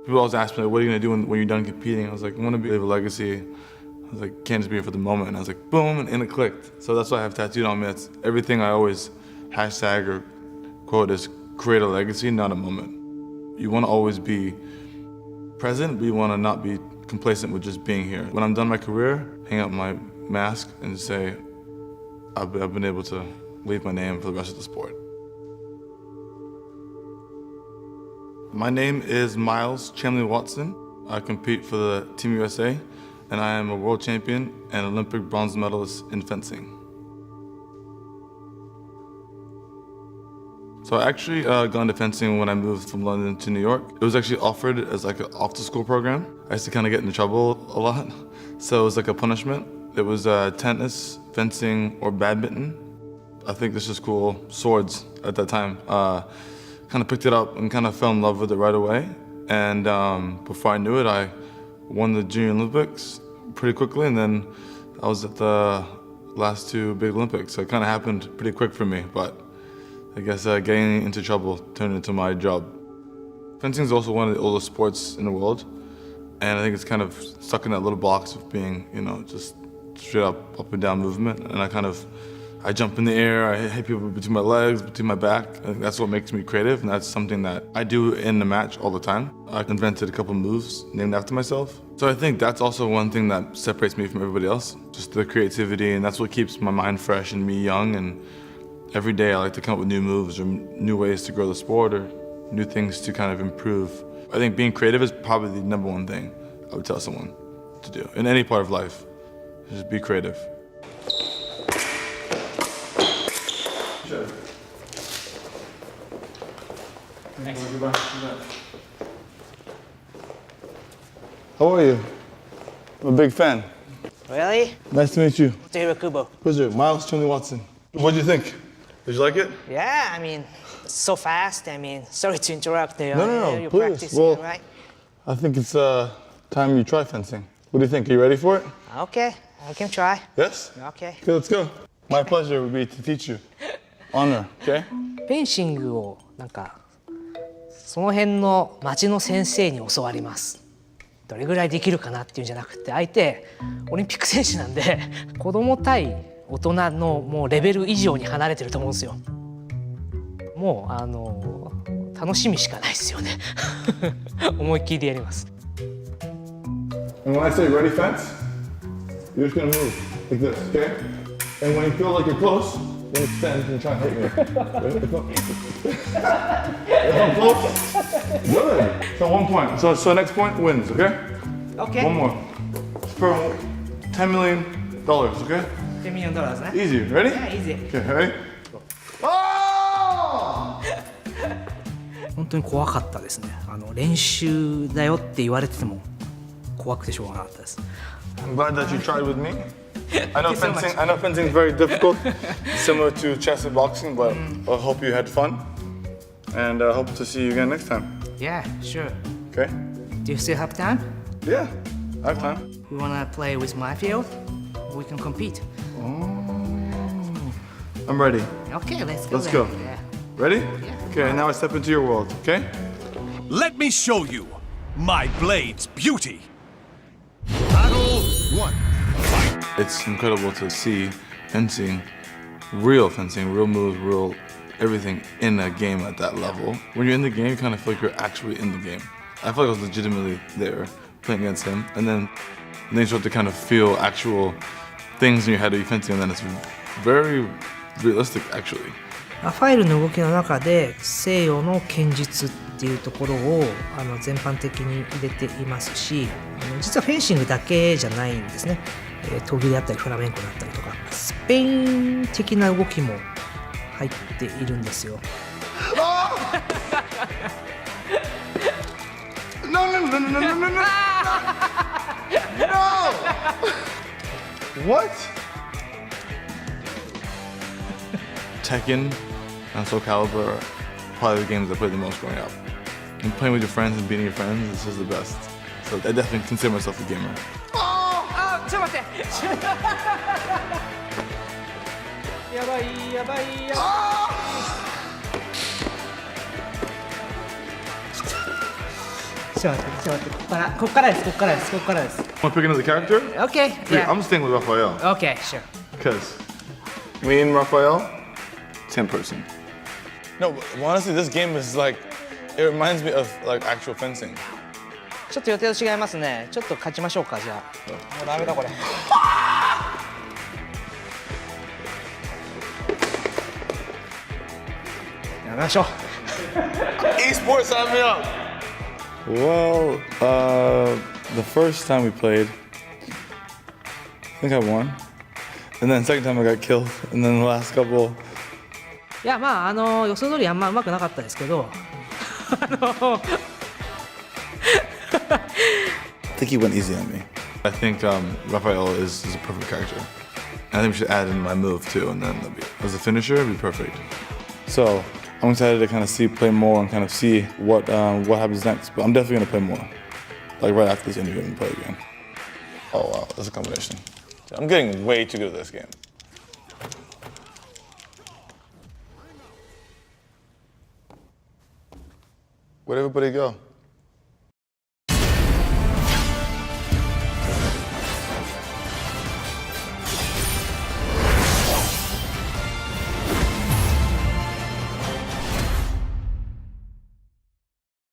People always ask me, like, what are you gonna do when you're done competing? I was like, I wanna leave a legacy. I was like, can't just be here for the moment. And I was like, boom, and it clicked. So that's why I have tattooed on me. That's everything I always hashtag or quote is create a legacy, not a moment. You wanna always be present, but you wanna not be complacent with just being here. When I'm done my career, hang up my mask and say, I've been able to leave my name for the rest of the sport. My name is Miles Chamley Watson. I compete for the Team USA, and I am a world champion and Olympic bronze medalist in fencing. So I actually got into fencing when I moved from London to New York. It was actually offered as like an off-the-school program. I used to kind of get into trouble a lot, so it was like a punishment. It was tennis, fencing, or badminton. I think this is cool. Swords at that time. Kind of picked it up and kind of fell in love with it right away. And before I knew it, I won the Junior Olympics pretty quickly, and then I was at the last two big Olympics. So it kind of happened pretty quick for me, but I guess getting into trouble turned into my job. Fencing is also one of the oldest sports in the world, and I think it's kind of stuck in that little box of being, you know, just straight up and down movement. And I jump in the air, I hit people between my legs, between my back. I think that's what makes me creative, and that's something that I do in the match all the time. I invented a couple moves named after myself. So I think that's also one thing that separates me from everybody else, just the creativity, and that's what keeps my mind fresh and me young. And every day I like to come up with new moves or new ways to grow the sport or new things to kind of improve. I think being creative is probably the number one thing I would tell someone to do in any part of life. Just be creative. Sure. Thanks. How are you? I'm a big fan. Really? Nice to meet you. Kubo. Pleasure. Miles Chamley Watson. What do you think? Did you like it? Yeah, I mean, so fast. I mean, sorry to interrupt. No, you're please. practicing, Well, right? I think it's time you try fencing. What do you think? Are you ready for it? Okay, I can try. Yes? Okay. Okay, let's go. My pleasure would be to teach you. Honor, okay? フェンシングをなんかその辺の町の先生に教わります。どれぐらいできるかなっていうんじゃなくて、相手オリンピック選手なんで子供対大人のもうレベル以上に離れてると思うんですよ。もう楽しみしかないですよね。思いっきりでやります。And when I say ready fence, you're just gonna move like this, okay? And when you feel like you're close, then extend and try and hit me. If I'm close, good. So 1 point. So next point wins, okay? Okay. One more. For $10 million, okay? $10 millionね。Easy. Ready? Yeah, easy. Okay, ready? Oh! 本当に怖かったですね。練習だよって言われてても怖くてしょうがなかったです。I'm glad that you tried with me. I know fencing is very difficult, similar to chess and boxing, but I hope you had fun, and I hope to see you again next time. Yeah, sure. Okay? Do you still have time? Yeah, I have time. You wanna play with my field? We can compete. Oh, I'm ready. Okay, let's go. Let's go. Yeah. Ready? Yeah. Okay, now I step into your world, okay? Let me show you my blade's beauty. Battle 1. Fight. It's incredible to see fencing, real moves, real everything in a game at that level. When you're in the game, you kind of feel like you're actually in the game. I feel like I was legitimately there playing against him, and then you start to kind of feel actual things in your head of fencing, and then it's very realistic actually. ファイルの動きの中で西洋の剣術っていうところを全般的に入れていますし、実はフェンシングだけじゃないんですね。闘技であったりフラメンコだったりとかスペイン的な動きも入っているんですよ。No! What? Tekken and SOULCALIBUR are probably the games I played the most growing up. And playing with your friends and beating your friends, this is the best. So I definitely consider myself a gamer. ちょっと待って。やばいやばいやばい。ちょっと待って、ちょっと待って、ここからです、ここからです、ここからです。Want to pick another character? Okay, Yeah, yeah. I'm staying with Raphael. Okay, sure. Because me and Raphael, same person. No, but honestly, this game is like, it reminds me of like actual fencing. ちょっと予定と違いますね。ちょっと勝ちましょうか、じゃあ。もうダメだこれ。やめましょう。Esports, sign me up. Well, the first time we played, I think I won. And then second time I got killed. And then the last couple. いや、まあ、予想通りあんま上手くなかったですけど、I think he went easy on me. I think Raphael is a perfect character. I think we should add in my move too, and then as a finisher, it'd be perfect. So I'm excited to kind of play more and kind of see what happens next. But I'm definitely gonna play more. Like right after this interview, I'm gonna play again. Oh wow, that's a combination. I'm getting way too good at this game. Where'd everybody go?